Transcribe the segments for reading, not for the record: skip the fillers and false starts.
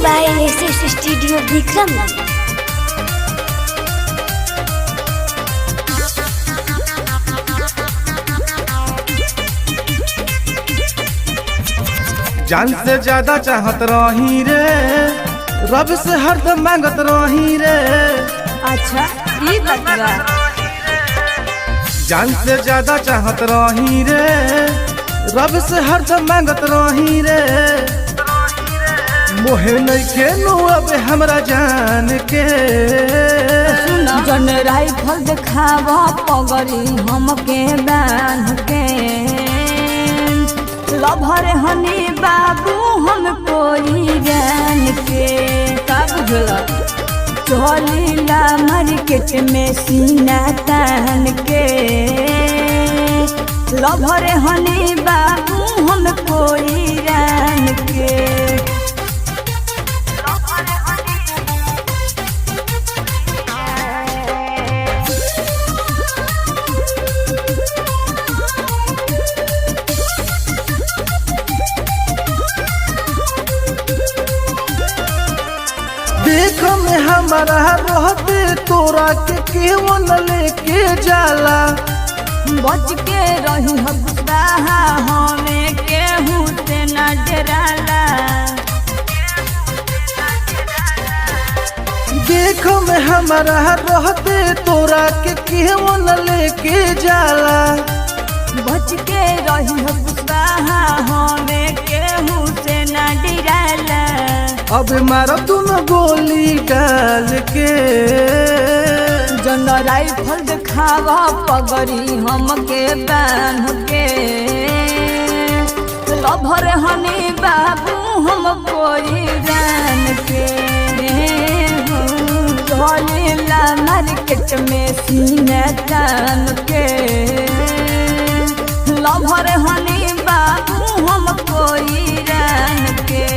By SS studio Vikram. जान से ज्यादा चाहत रही रे, रब से हरदम मांगत रही रे। अच्छा ये बतवा। जान से ज्यादा चाहत रही रे, रब से हरदम मांगत रही रे। मोहे नइखे नु अब हमरा जान के। जन राइफल दिखावा पगड़ी हमके बांध के। लभर हनी बाबू हम कोई जान के। का बुझला चलिला मार्केट में सीना तान के। लभर हनी बाबू हम कोई जान के। देख में हमारा रहते तोरा के केवन लेके जाला। बच के रही हबुदाहा हमें केहू से न डराला। देख में हमारा रहते तोरा के केवन लेके जाला। बच के रही हबुदाहा हमें केहू से न डराला। अब मारो तुम गोली डाल के। जन राइफल दिखावा पगड़ी हमके बांध के। लभर हनी बाबू हम कोई जान के। चलिला मार्केट में सीना तान के। लभर हनी बाबू हम कोई जान के।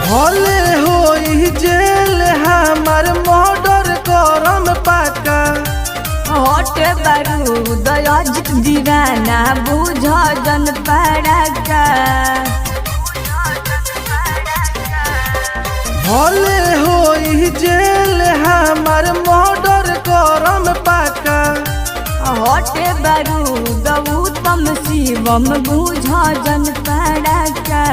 भले होई जेल हमार मर्डर करम पाका। हट बारूद अजित दीवाना बुझ जन पड़ाका। भले होई जेल हमार मर्डर करम पाका। हट बारूद उत्तम शिवम बुझ जन पड़ाका।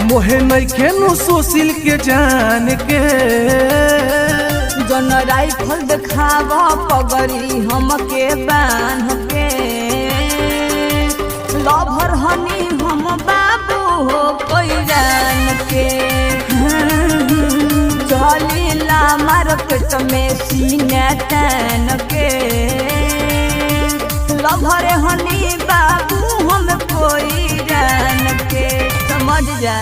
मोहे नइखे नु सुशील के जान के। जन राइफल दिखावा पगड़ी हमके बांध के। लभर हनी हम बाबू हो कोई जान के। चलिला मार्केट में सीना तान के। लभर हनी बाबू हम कोई जान के। समझ जा।